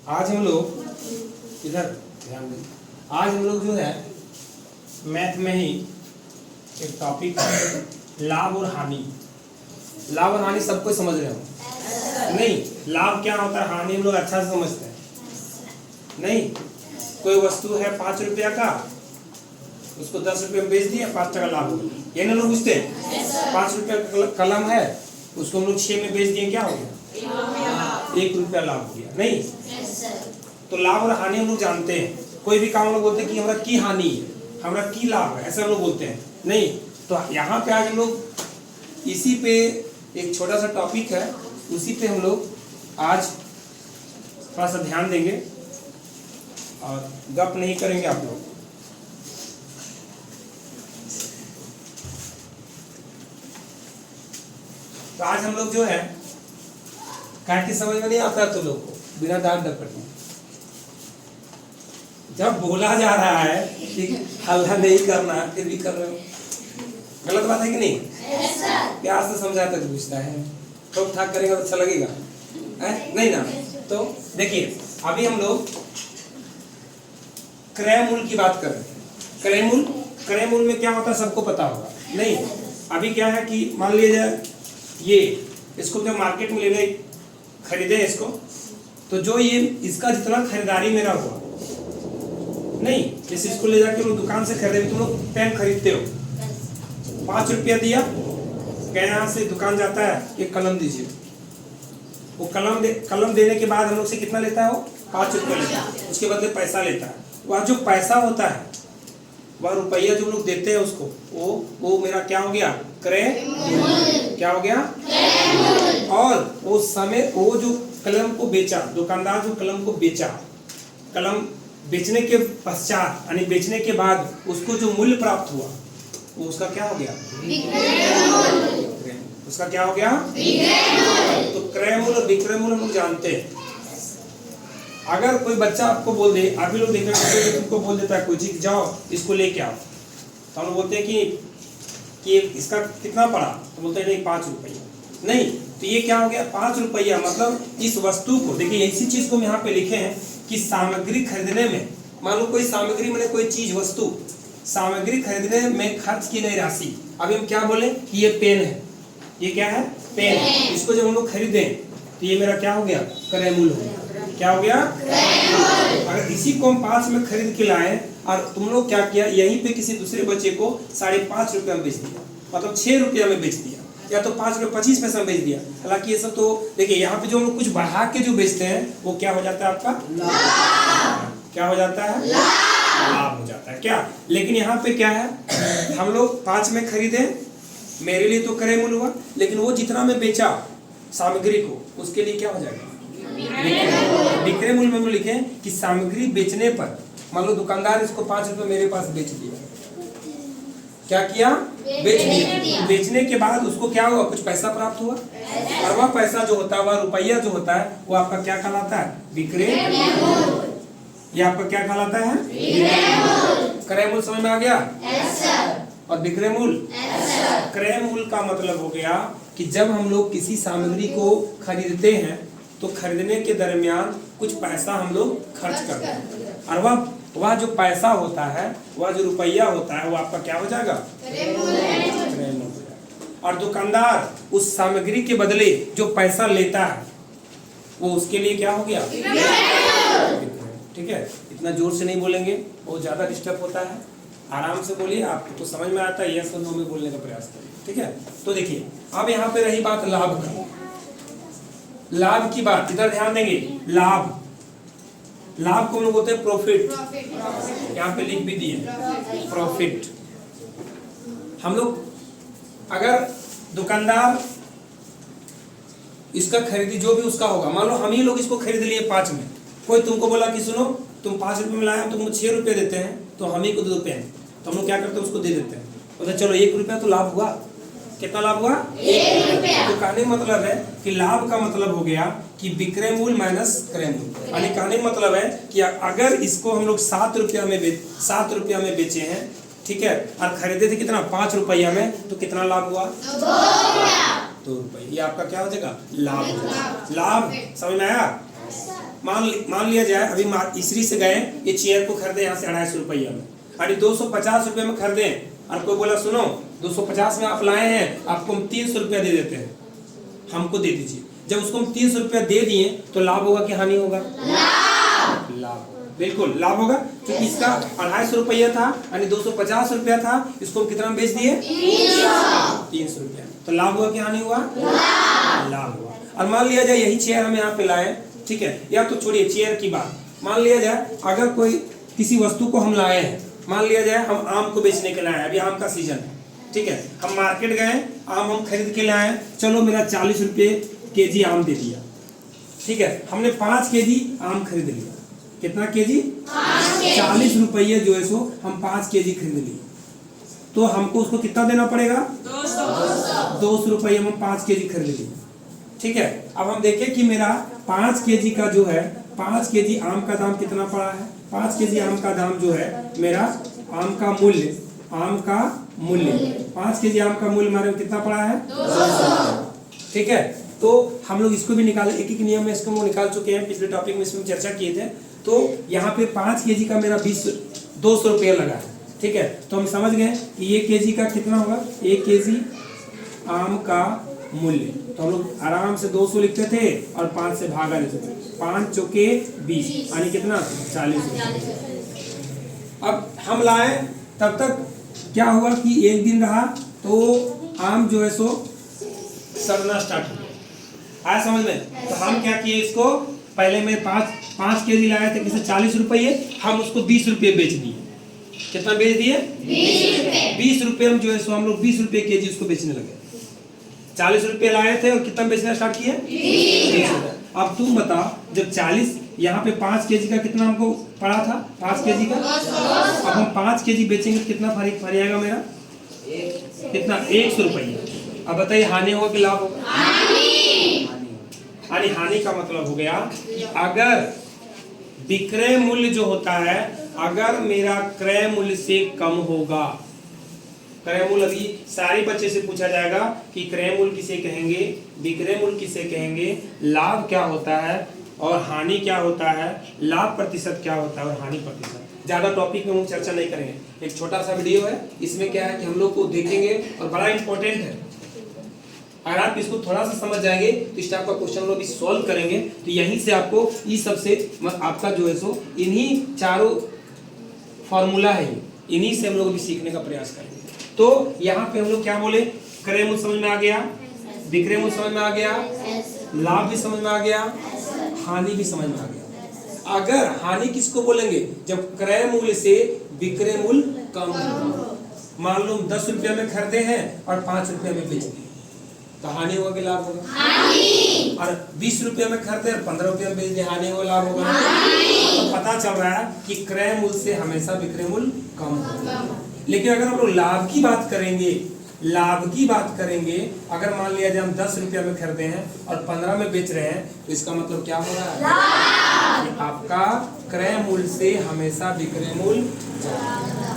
आज हम लोग इधर ध्यान दें। आज हम लोग जो है मैथ में ही एक टॉपिक है लाभ और हानि। लाभ और हानि सबको समझ रहे हो? नहीं, लाभ क्या होता है, हानि हम लोग अच्छा से समझते हैं। नहीं, कोई वस्तु है 5 रुपया का, उसको 10 रुपये में बेच दिया, 5 टका लाभ हो गया, ये ना लोग पूछते हैं। 5 रुपया का कलम है, उसको हम लोग 6 में बेच दिए, क्या हो गया? 1 रुपया लाभ हो गया। नहीं, तो लाभ और हानि हम लोग जानते हैं। कोई भी काम हम लोग बोलते हैं कि हमारा की हानि है, हमारा की लाभ है, ऐसा हम लोग बोलते हैं। नहीं, तो यहाँ पे आज हम लोग इसी पे एक छोटा सा टॉपिक है, उसी पे हम लोग आज थोड़ा सा ध्यान देंगे और गप नहीं करेंगे आप लोग। तो आज हम लोग जो है काट के समझ में नहीं आता तो लोग को बिना दाग डपट में जब बोला जा रहा है कि हल्ला नहीं करना फिर भी कर रहे हो, गलत बात है कि नहीं? प्यार से समझाते तो पूछता है, ठोक ठाक करेगा तो अच्छा लगेगा नहीं ना। तो देखिए अभी हम लोग क्रय मूल्य की बात कर रहे हैं। क्रय मूल्य में क्या होता है सबको पता होगा। नहीं, अभी क्या है कि मान लीजिए ये इसको जब मार्केट में ले गए खरीदे इसको, तो जो ये इसका जितना खरीदारी मेरा हुआ, नहीं जैसे इसको ले जाके लोग दुकान से खरीदे, तुम लोग पेन खरीदते हो, 5 रुपया दिया, यहाँ से दुकान जाता है एक कलम दीजिए, वो कलम देने के बाद हम लोग से कितना लेता है? वो 5 रुपया लेता है, उसके बदले पैसा लेता है। वह जो पैसा होता है, वह रुपया जो लोग देते हैं उसको, वो मेरा क्या हो गया? क्रय क्या हो गया? और वो समय वो जो कलम को बेचा, दुकानदार जो कलम को बेचा, कलम बेचने के पश्चात यानी बेचने के बाद उसको जो मूल्य प्राप्त हुआ वो उसका क्या हो गया? उसका क्या हो गया? तो क्रय मूल्य और विक्रय मूल्य हम लोग जानते हैं। अगर कोई बच्चा आपको बोल दे, आप भी लोग देख रहे हैं, तुमको बोल देता है कोई चीज, जाओ इसको लेके आओ, तो हम लोग बोलते हैं कि इसका कितना पड़ा, तो बोलते हैं नहीं 5 रुपया। नहीं, तो ये क्या हो गया? 5 रुपया मतलब इस वस्तु को, देखिए इसी चीज को हम यहाँ पे लिखे हैं कि सामग्री खरीदने में, मान लो कोई सामग्री मैंने कोई चीज वस्तु सामग्री खरीदने में खर्च की गई राशि। अभी हम क्या बोले कि ये पेन है, ये क्या है? पेन है। इसको जब हम लोग खरीदे तो ये मेरा क्या हो गया? क्रय मूल्य हो गया। क्या हो गया? अगर इसी को हम 5 में खरीद के लाए और तुम लोग क्या किया, यहीं पे किसी दूसरे बच्चे को 5.5 रुपया में बेच दिया, मतलब 6 रुपया में बेच दिया, या तो 5 रुपये 25 पैसा में बेच दिया। हालांकि ये सब तो देखिए यहाँ पे जो हम लोग कुछ बढ़ा के जो बेचते हैं वो क्या हो जाता है? आपका लाभ। क्या हो जाता है? लाभ हो जाता है क्या? लेकिन यहाँ पे क्या है, हम लोग 5 में खरीदे, मेरे लिए तो क्रय मूल्य हुआ, लेकिन वो जितना में बेचा सामग्री को उसके लिए क्या हो जाएगा? विक्रय मूल्य में हम लिखे कि सामग्री बेचने पर, मान लो दुकानदार इसको 5 रुपये मेरे पास बेच दिया, क्या किया? बेच दिया। बेचने के बाद उसको क्या हुआ? कुछ पैसा प्राप्त हुआ, और वह पैसा जो होता है, वह रुपया जो होता है, वो आपका क्या कहलाता है? विक्रय। ये आपका क्या कहलाता है? क्रय मूल्य। समझ में आ गया? और विक्रय मूल्य, क्रय मूल्य का मतलब हो गया कि जब हम लोग किसी सामग्री को खरीदते हैं तो खरीदने के दरमियान कुछ पैसा हम लोग खर्च करते हैं, और वह जो पैसा होता है, वह जो रुपया होता है, वो आपका क्या हो जाएगा? क्रय मूल्य। और दुकानदार उस सामग्री के बदले जो पैसा लेता है वो उसके लिए क्या हो गया? ठीक है, इतना जोर से नहीं बोलेंगे, वो ज्यादा डिस्टर्ब होता है, आराम से बोलिए, आपको समझ में आता है, यस और नो में बोलने का प्रयास करिए। ठीक है, तो देखिए अब यहाँ पे रही बात लाभ का, लाभ की बात, इधर ध्यान देंगे। लाभ को हम लोग बोलते हैं प्रॉफिट, यहाँ पे लिख भी दिए प्रॉफिट। हम लोग अगर दुकानदार इसका खरीदी जो भी उसका होगा, मान लो हम ही लोग इसको खरीद लिए 5 में, कोई तुमको बोला कि सुनो तुम 5 रुपये में लाए, हम तुमको 6 रुपये देते हैं, तो हम ही को दे दो पेन, तो हम लोग क्या करते हैं? उसको दे देते हैं, बोलते चलो 1 रुपया तो लाभ हुआ। कितना लाभ हुआ? 1 रुपया। तो कहने मतलब है कि लाभ का मतलब हो गया कि विक्रय मूल्य माइनस क्रय मूल्य। यानी कहने मतलब है कि अगर इसको हम लोग 7 रुपया में बेचे हैं, ठीक है, और खरीदे थे कितना? 5 रुपया में, तो कितना लाभ हुआ? 2 रुपये। ये आपका क्या हो जाएगा? लाभ। लाभ समझ में आया? मान लिया जाए अभी इसरी से गए, ये चेयर को खरीदे यहाँ से 250 रुपया में, अरे 250 रुपये में खरीदे, और कोई बोला सुनो 250 में आप लाए हैं, आपको हम 300 रुपया दे देते हैं, हमको दे दीजिए। जब उसको हम 300 रुपया दे दिए तो लाभ होगा कि हानि होगा? लाभ, बिल्कुल लाभ होगा, क्योंकि इसका 250 रुपया था यानी 250 रुपया था, इसको हम कितना बेच दिए? 300 रुपया। तो लाभ हुआ कि हानि हुआ? लाभ हुआ। और मान लिया जाए यही चेयर हम यहाँ पे लाए, ठीक है, या तो छोड़िए चेयर की बात, मान लिया जाए अगर कोई किसी वस्तु को हम लाए हैं, मान लिया जाए हम आम को बेचने के लाए हैं, अभी आम का सीजन है, ठीक है, हम मार्केट गए, आम हम खरीद के लाए, चलो मेरा 40 रुपये केजी आम दे दिया, ठीक है, हमने 5 केजी आम खरीद लिया, कितना केजी? 40 रुपये जो है सो हम 5 केजी खरीद लिए, तो हमको उसको कितना देना पड़ेगा? 200 रुपये हम 5 केजी खरीद लिए, ठीक है। अब हम देखें कि मेरा 5 केजी का जो है, 5 केजी आम का दाम कितना पड़ा है? 5 केजी आम का दाम जो है मेरा, आम का मूल्य 5 केजी आम का मूल्य हमारे कितना पड़ा है? 200, ठीक है। तो हम लोग इसको भी निकाले, एक एक नियम में इसको हम निकाल चुके हैं, पिछले टॉपिक में इसमें चर्चा किए थे। तो यहाँ पे 5 केजी का मेरा 200 रुपया लगा है, ठीक है, तो हम समझ गए कि ये केजी का कितना होगा, 1 केजी आम का मूल्य, तो हम लोग आराम से 200 लिखते थे और 5 से भागा लेते थे, 5 चौके 20 यानी कितना? 40 रुपये। अब हम लाए, तब तक क्या हुआ कि एक दिन रहा तो आम जो है सो सड़ना स्टार्ट हो गया, आया समझ में? तो हम क्या किए, इसको पहले में 5 केजी लाए थे, किसे 40 रुपये, हम उसको 20 रुपये बेच दिए। कितना बेच दिए? 20 रुपये हम जो है सो हम लोग 20 रुपये केजी उसको बेचने लगे। 40 रुपये लाए थे और कितना बेचना स्टार्ट किए? 20 रुपये। अब तुम बताओ, जब 40 यहाँ पे 5 केजी का कितना हमको पड़ा था? 5 केजी का, अब हम 5 केजी बेचेंगे तो कितना फर्क आएगा मेरा? कितना? 100 रुपये। अब बताइए हानि होगा कि लाभ होगा? हानि का मतलब हो गया कि अगर विक्रय मूल्य जो होता है, अगर मेरा क्रय मूल्य से कम होगा, क्रय मूल्य अभी सारे बच्चे से पूछा जाएगा कि क्रय मूल्य किसे कहेंगे, विक्रय मूल्य किसे कहेंगे, लाभ क्या होता है और हानि क्या होता है, लाभ प्रतिशत क्या होता है और हानि प्रतिशत। ज्यादा टॉपिक में हम चर्चा नहीं करेंगे, एक छोटा सा वीडियो है, इसमें क्या है कि हम लोग को देखेंगे और बड़ा इंपॉर्टेंट है। अगर आप इसको थोड़ा सा समझ जाएंगे तो इस टाइप का क्वेश्चन लोग भी सॉल्व करेंगे, तो यहीं से आपको इस सबसे आपका जो है सो इन्हीं चारों फॉर्मूला है, इन्हीं से हम लोग भी सीखने का प्रयास करेंगे। तो यहाँ पे हम लोग क्या बोले, क्रय मूल्य समझ में आ गया, विक्रय मूल्य समझ में आ गया, लाभ भी समझ में आ गया, हानि भी समझ में आ गया। अगर हानि किसको बोलेंगे? जब क्रय मूल्य से विक्रय मूल्य कम हो, मान लो 10 रुपया में खरीदे हैं और 5 रुपया में बेच दिए, तो हानि होगा कि लाभ होगा? हानि। और 20 रुपया में खरीदे और 15 रुपया में बेच दिए, हानि होगा लाभ होगा? तो पता चल रहा है कि क्रय मूल्य से हमेशा विक्रय मूल्य कम होगा। लेकिन अगर हम लोग लाभ की बात करेंगे, अगर मान लिया जाए हम 10 रुपया में खरीदे हैं और 15 में बेच रहे हैं, तो इसका मतलब क्या हो रहा है कि आपका क्रय मूल्य से हमेशा विक्रय मूल्य ज्यादा।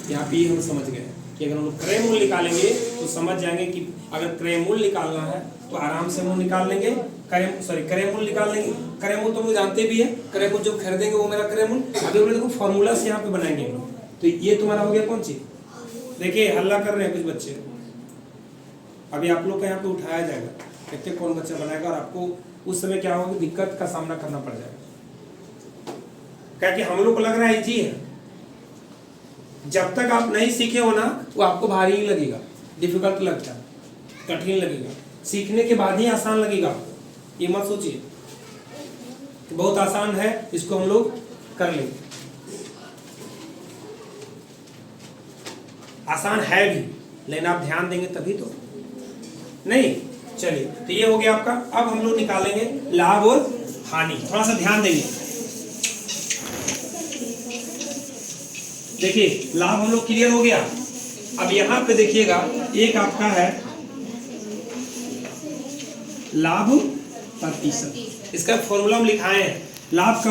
यहाँ पे हम समझ गए कि अगर हम लोग क्रय मूल्य निकालेंगे तो समझ जाएंगे कि अगर क्रय मूल्य निकालना है तो आराम से हम निकाल लेंगे, क्रय मूल्य निकाल लेंगे। क्रय मूल्य तो हम लोग जानते भी है, क्रय मूल्य जो खरीदेंगे वो मेरा क्रय मूल्य। अभी हम लोग देखो फॉर्मूला से यहाँ पे बनाएंगे, तो ये तुम्हारा हो गया कौन चीज? देखिए हल्ला कर रहे हैं कुछ बच्चे, अभी आप लोग का यहाँ पे उठाया जाएगा, देखते कौन बच्चा बनाएगा, और आपको उस समय क्या होगा, दिक्कत का सामना करना पड़ जाएगा। क्या कि हम लोग को लग रहा है इजी है, जब तक आप नहीं सीखे हो ना वो आपको भारी ही लगेगा, डिफिकल्ट लगता है, कठिन लगेगा, सीखने के बाद ही आसान लगेगा। ये मत सोचिए कि बहुत आसान है, इसको हम लोग कर लेंगे, आसान है भी, लेकिन आप ध्यान देंगे तभी तो नहीं। चलिए तो ये हो गया आपका। अब हम लोग निकालेंगे लाभ और हानि, थोड़ा सा ध्यान देंगे। देखिए लाभ हम लोग क्लियर हो गया। अब यहाँ पे देखिएगा एक आपका है लाभ प्रतिशत, इसका फॉर्मूला हम लिखाए हैं, लाभ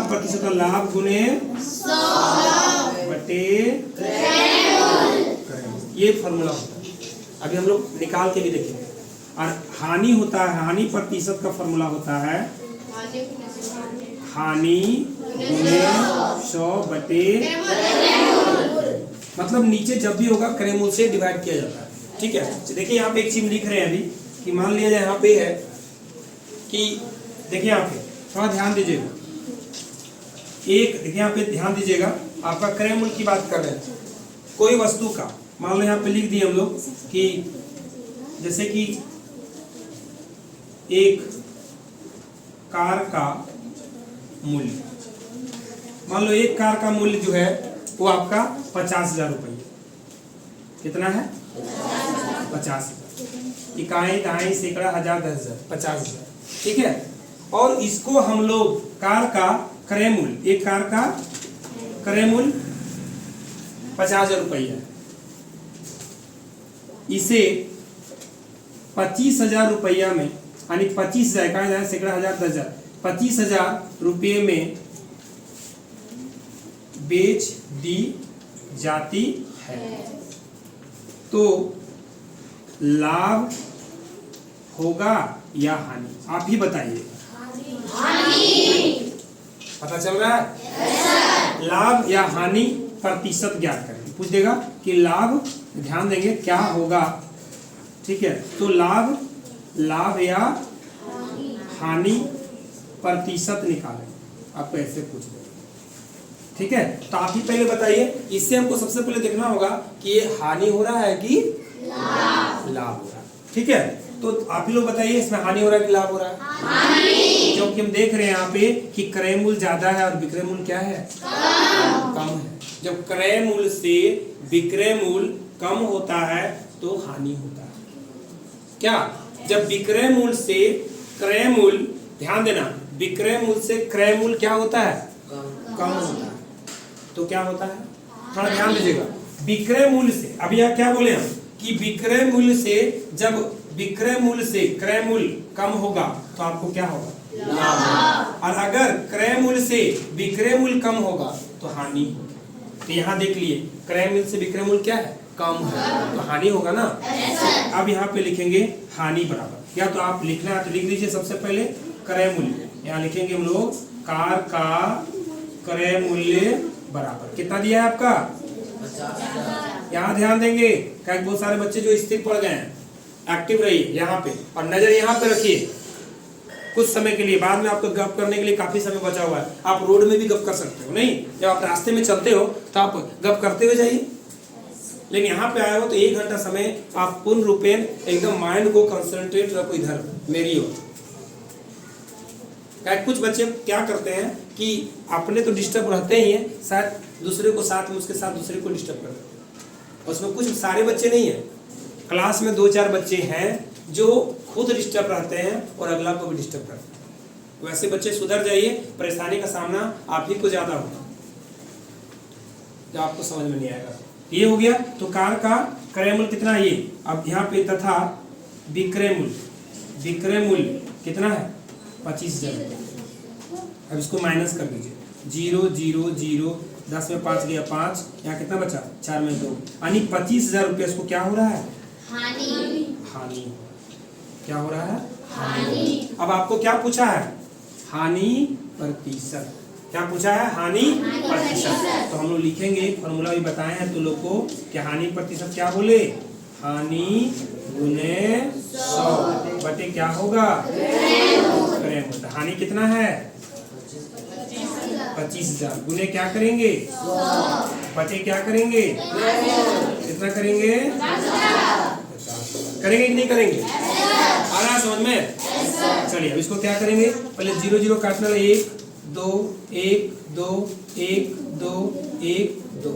प्रतिशत का लाभ गुने 100 बटे ये फॉर्मूला होता है। अभी हम लोग निकाल के भी देखेंगे। और हानि होता है, हानि प्रतिशत का फॉर्मूला होता है हानि गुने 100 बटे, मतलब नीचे जब भी होगा क्रयमूल से डिवाइड किया जाता है। ठीक है, देखिए यहाँ पे एक चीज लिख रहे हैं अभी कि मान लिया जाए यहाँ पे है कि देखिए यहाँ पे थोड़ा ध्यान दीजिएगा, एक देखिए यहाँ पे ध्यान दीजिएगा, आपका क्रयमूल की बात कर रहे हैं। कोई वस्तु का मान लो यहाँ पे लिख दिए हम लोग कि जैसे कि एक कार का मूल्य, मान लो एक कार का मूल्य जो है वो आपका 50,000 रुपये। कितना है? 50,000। इकाई, दहाई, सैकड़ा, हजार, 10,000, 50,000। ठीक है, और इसको हम लोग कार का क्रय मूल्य, एक कार का क्रय मूल्य 50,000 रुपया, इसे 25,000 रुपया में, यानी 25,000 इकाई, दहाई, सैकड़ा, हजार, 10,000, 25,000 रुपये में बेच दी जाती है, तो लाभ होगा या हानि? आप ही बताइए। पता चल रहा है? लाभ या हानि प्रतिशत ज्ञात करें। पूछ देगा कि लाभ, ध्यान देंगे क्या होगा। ठीक है, तो लाभ या हानि प्रतिशत निकालें, आपको ऐसे पूछ देगा। ठीक है, तो आप ही पहले बताइए, इससे हमको सबसे पहले देखना होगा कि ये हानि हो रहा है कि लाभ हो रहा है। ठीक है, तो आप ही लोग बताइए इसमें हानि हो रहा है कि लाभ हो रहा है? हानि। क्योंकि हम देख रहे हैं यहाँ पे कि क्रय मूल्य ज्यादा है और विक्रय मूल्य क्या है? कम है। जब क्रय मूल्य से विक्रय मूल्य कम होता है तो हानि होता है। क्या? जब विक्रय मूल्य से क्रय मूल्य, ध्यान देना, विक्रय मूल्य से क्रय मूल्य क्या होता है? कम होता है, तो क्या होता है? थोड़ा ध्यान दीजिएगा। विक्रय मूल्य से, अभी यहाँ क्या बोले हम कि विक्रय मूल्य से, जब विक्रय मूल्य से क्रय मूल्य कम होगा तो आपको क्या होगा? लाभ। और अगर क्रय मूल्य से विक्रय मूल्य कम होगा तो हानि होगी। तो यहाँ देख लिए, क्रय मूल्य से विक्रय मूल्य क्या है? कम है, तो हानि होगा ना। अब यहाँ पे लिखेंगे हानि बराबर, या तो आप लिखना है तो लिख लीजिए सबसे पहले क्रय मूल्य। यहाँ लिखेंगे हम लोग कार का क्रय मूल्य बराबर, कितना दिया है आपका? 50,000। यहाँ ध्यान देंगे, क्या बहुत सारे बच्चे जो स्थिर पड़ गए हैं, एक्टिव रहिए यहाँ पे और नजर यहाँ पे रखिए कुछ समय के लिए। बाद में आपको गप करने के लिए काफी समय बचा हुआ है, आप रोड में भी गप कर सकते हो। नहीं, जब आप रास्ते में चलते हो तो आप गप करते हुए जाइए, लेकिन यहाँ पे आए हो तो 1 घंटा समय आप पूर्ण रूपेण एकदम माइंड को कंसंट्रेट रखो इधर मेरी ओर। कुछ बच्चे क्या करते हैं कि अपने तो डिस्टर्ब रहते ही हैं, शायद दूसरे को साथ में, उसके साथ दूसरे को डिस्टर्ब कर देते हैं। उसमें कुछ सारे बच्चे नहीं हैं, क्लास में 2-4 बच्चे हैं जो खुद डिस्टर्ब रहते हैं और अगला को भी डिस्टर्ब करते हैं। वैसे बच्चे सुधर जाइए, परेशानी का सामना आप ही को ज्यादा होगा जो आपको समझ में नहीं आएगा। ये हो गया, तो कार का क्रय मूल्य कितना है ये। अब यहाँ पे तथा विक्रय मूल्य कितना है? 25,000। अब इसको माइनस कर दीजिए, 0 0 0, 10 में 5 गया 5, यहाँ कितना बचा? 4 में 2, यानी 25,000 रुपये। इसको क्या हो रहा है? हानि। क्या हो रहा है? हानि। अब आपको क्या पूछा है? हानि प्रतिशत। क्या पूछा है? हानि प्रतिशत। तो हम लोग लिखेंगे, फॉर्मूला भी बताए हैं तो लोग को कि हानि प्रतिशत क्या बोले? हानि गुने 100 बटे क्या होगा? क्रय मूल्य। हानि कितना है? 25,000 गुने क्या करेंगे? 100 बटे क्या करेंगे? कितना करेंगे? 50 करेंगे कि नहीं करेंगे? आ रहा समझ में? चलिए अब इसको क्या करेंगे, पहले 0 0 काटना है, 1 2 1 2 1 2 1 2,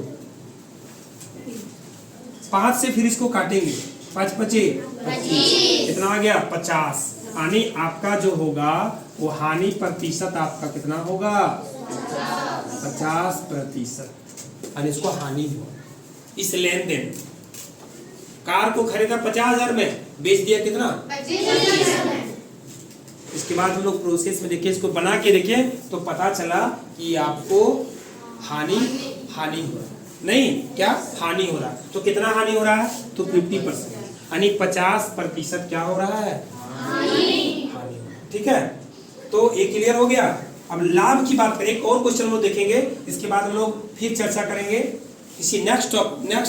5 से फिर इसको काटेंगे, 5 5 25, कितना आ गया? 50। यानी आपका जो होगा वो हानि प्रतिशत आपका कितना होगा? 50%। यानी इसको हानि हुआ। इस लेन देन कार को खरीदा 50,000 में, बेच दिया कितना? 25,000 में। इसके बाद हम लोग प्रोसेस में देखिए, इसको बना के देखिए तो पता चला कि आपको हानि हो रहा नहीं, क्या हानि हो रहा है। तो कितना हानि हो रहा है? तो 50%, यानी 50% क्या हो रहा है? हानि। ठीक है, तो ये क्लियर हो गया। अब लाभ की बात करें, एक और क्वेश्चन हम लोग देखेंगे, इसके बाद हम लोग फिर चर्चा करेंगे इसी नेक्स्ट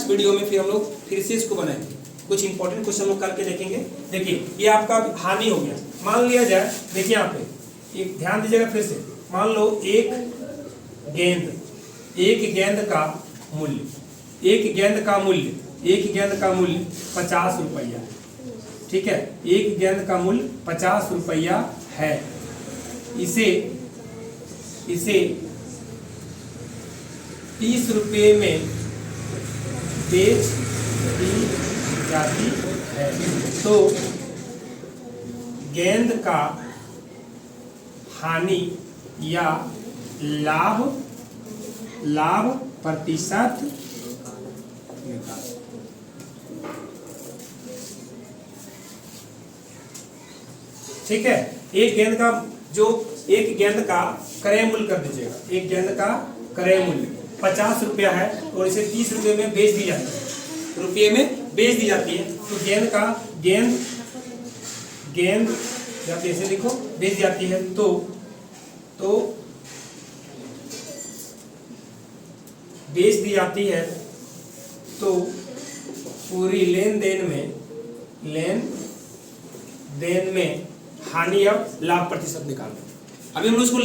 वीडियो में। फिर हम लोग फिर से इसको बनाएंगे, कुछ इंपॉर्टेंट क्वेश्चन लोग करके देखेंगे। देखिए ये आपका हानि हो गया, मान लिया जाए, देखिए यहाँ पे एक ध्यान दीजिएगा फिर से, मान लो एक गेंद का मूल्य, एक गेंद का मूल्य 50 रुपया, ठीक है, एक गेंद का मूल्य 50 रुपया है। इसे 30 रुपये में बेच दी जाती है, तो गेंद का हानि या लाभ प्रतिशत निकाल। ठीक है, एक गेंद का क्रय मूल्य कर दीजिएगा, एक गेंद का क्रय मूल्य 50 रुपया है और इसे 30 रुपये में बेच दी जाती है, रुपये में बेच दी जाती है। तो गेंद जब ऐसे लिखो बेच जाती है, तो बेच दी जाती है, तो पूरी लेन देन में हानि अब लाभ प्रतिशत निकालना। अभी हम लोग उसको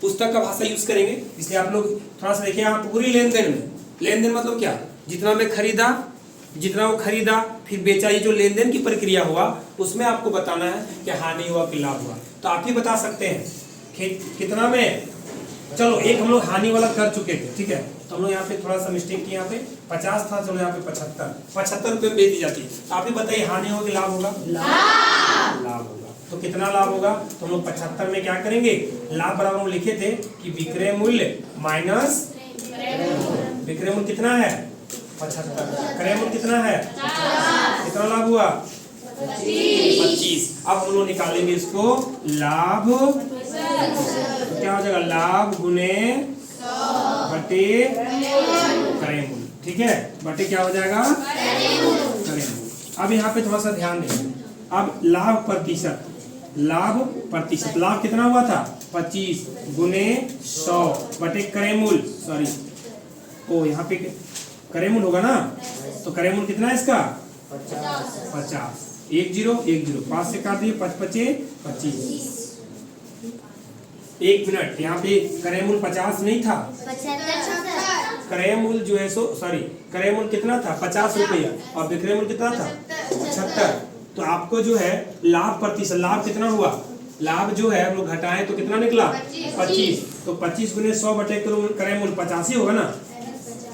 पुस्तक का भाषा यूज करेंगे, इसलिए आप लोग थोड़ा सा देखिए। आप पूरी लेन देन मतलब क्या, जितना वो खरीदा फिर बेचा, ये जो लेन देन की प्रक्रिया हुआ उसमें आपको बताना है कि हानि हुआ कि लाभ हुआ। तो आप ही बता सकते हैं कितना में। चलो एक हम लोग हानि वाला कर चुके थे, ठीक है, तो हम लोग यहाँ पे थोड़ा सा मिस्टेक किया, यहाँ पे 50 था, चलो यहाँ पे 75 रुपये में बेच दी जाती है। तो आप ही बताइए हानि होगा कि लाभ होगा? लाभ होगा। तो कितना लाभ होगा? तो हम लोग 75 में क्या करेंगे, लाभ बराबर हम लिखे थे कि विक्रय मूल्य माइनस विक्रय मूल्य कितना है 75, क्रय मूल्य कितना है, कितना लाभ हुआ 25। अब हम लोग निकालेंगे इसको लाभ, तो क्या हो जाएगा, लाभ गुने बटे क्रय मूल्य, ठीक है, बटे क्या हो जाएगा क्रय मूल्य। अब यहाँ पे थोड़ा सा ध्यान दें, अब लाभ प्रतिशत, लाभ कितना हुआ था 25 गुने 100 बटे क्रय मूल्य, सॉरी ओ यहाँ पे क्रय मूल्य होगा ना, तो क्रय मूल्य कितना है इसका 50, 10 5 से काट दिए 5 5 25। एक मिनट, यहाँ पे क्रय मूल्य 50 नहीं था, क्रय मूल्य जो है क्रय मूल्य कितना था 50 रुपया और विक्रय मूल्य कितना था 75। तो आपको जो है लाभ प्रतिशत, लाभ कितना हुआ, लाभ जो है हम लोग घटाएं तो कितना निकला 25। तो 25 गुने 100 बटे क्रय मूल्य 50 ही होगा ना,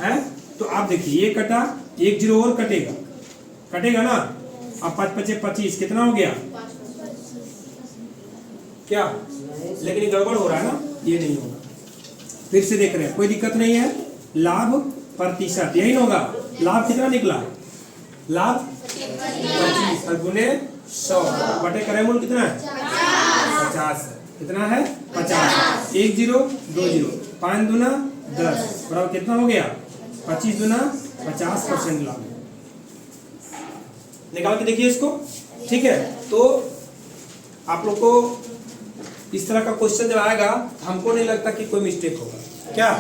है। तो आप देखिए ये कटा, 10 और कटेगा ना। अब 5 5 25 कितना हो गया, क्या, लेकिन ये गड़बड़ हो रहा है ना, ये नहीं होगा। फिर से देख रहे हैं, कोई दिक्कत नहीं है। लाभ प्रतिशत यही होगा, लाभ कितना निकला, लाभ 25 और गुने 100 बटे क्रय मूल्य कितना है 50, कितना है 50, 1 0 2 0 5 दूना 10 बराबर कितना हो गया 25 दूना 50% लाभ। निकाल के देखिए इसको, ठीक है। तो आप लोग को इस तरह का क्वेश्चन जब आएगा, हमको नहीं लगता कि कोई मिस्टेक होगा, क्या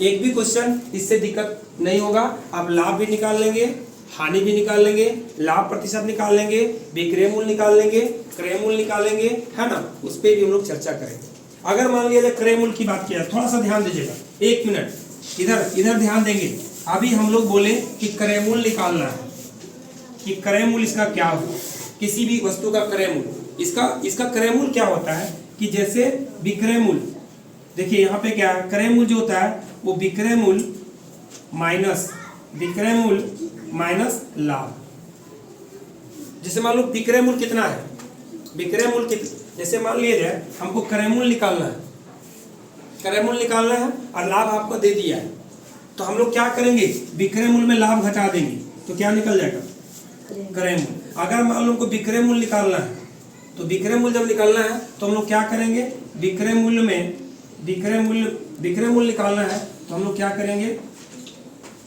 एक भी क्वेश्चन इससे दिक्कत नहीं होगा। आप लाभ भी निकाल लेंगे, हानि भी निकाल लेंगे, लाभ प्रतिशत निकाल लेंगे, विक्रय मूल्य निकाल लेंगे, क्रय मूल्य निकालेंगे, है ना, उस पर भी हम लोग चर्चा करेंगे। अगर मान लिया जाए क्रय मूल्य की बात किया, थोड़ा सा ध्यान दीजिएगा, 1 मिनट इधर ध्यान देंगे। अभी हम लोग बोले कि क्रय मूल्य निकालना है, कि क्रय मूल्य इसका क्या हो, किसी भी वस्तु का क्रय मूल्य, इसका क्रय मूल्य क्या होता है कि जैसे विक्रय मूल्य, देखिए यहाँ पे क्या है, क्रय मूल्य जो होता है वो विक्रय मूल्य माइनस लाभ। जैसे मान लो विक्रय मूल्य कितना है, विक्रय मूल्य जैसे मान लिया जाए हमको क्रय मूल्य निकालना है और लाभ आपको दे दिया है, तो हम लोग क्या करेंगे, विक्रय मूल्य में लाभ घटा देंगे, तो क्या निकल जाएगा क्रय मूल्य। अगर मान लो हमको विक्रय मूल्य निकालना है, तो विक्रय मूल्य जब निकालना है तो हम लोग क्या करेंगे, विक्रय मूल्य निकालना है तो हम लोग क्या करेंगे,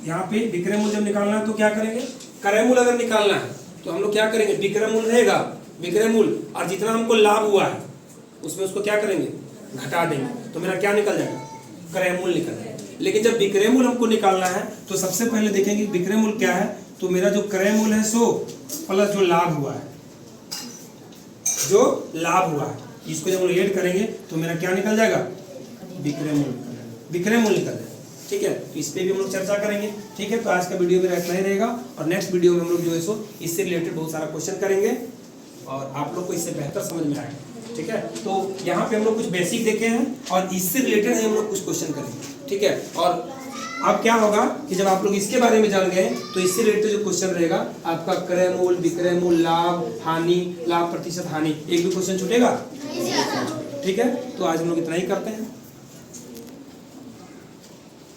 यहाँ पे विक्रय मूल्य जब निकालना है तो क्या करेंगे, क्रय मूल्य अगर निकालना है तो हम लोग क्या करेंगे, विक्रय मूल्य रहेगा, विक्रय मूल्य, और जितना हमको लाभ हुआ है उसमें उसको क्या करेंगे, घटा देंगे, तो मेरा क्या निकल जाएगा, क्रयमूल निकल जाएगा। लेकिन जब विक्रयमूल हमको निकालना है तो सबसे पहले देखेंगे विक्रयमूल क्या है, तो मेरा जो क्रयमूल है सो प्लस जो लाभ हुआ है, जो लाभ हुआ है, इसको जब हम ऐड करेंगे तो मेरा क्या निकल जाएगा, विक्रयमूल निकल जाएगा। ठीक है, तो इस पे भी हम लोग चर्चा करेंगे। ठीक है, तो आज का वीडियो मेरा इतना ही रहेगा और नेक्स्ट वीडियो में हम लोग जो है सो इससे रिलेटेड बहुत सारा क्वेश्चन करेंगे और आप लोग को इससे बेहतर समझ में आएगा। ठीक है, तो यहाँ पे हम लोग कुछ बेसिक देखे हैं और इससे रिलेटेड हम लोग कुछ क्वेश्चन करेंगे। ठीक है, और अब क्या होगा कि जब आप लोग इसके बारे में जान गए तो इससे रिलेटेड जो क्वेश्चन रहेगा आपका क्रयमूल, विक्रयमूल, लाभ, हानि, लाभ प्रतिशत, हानि, एक भी क्वेश्चन छूटेगा। ठीक है, तो आज हम लोग इतना ही करते हैं।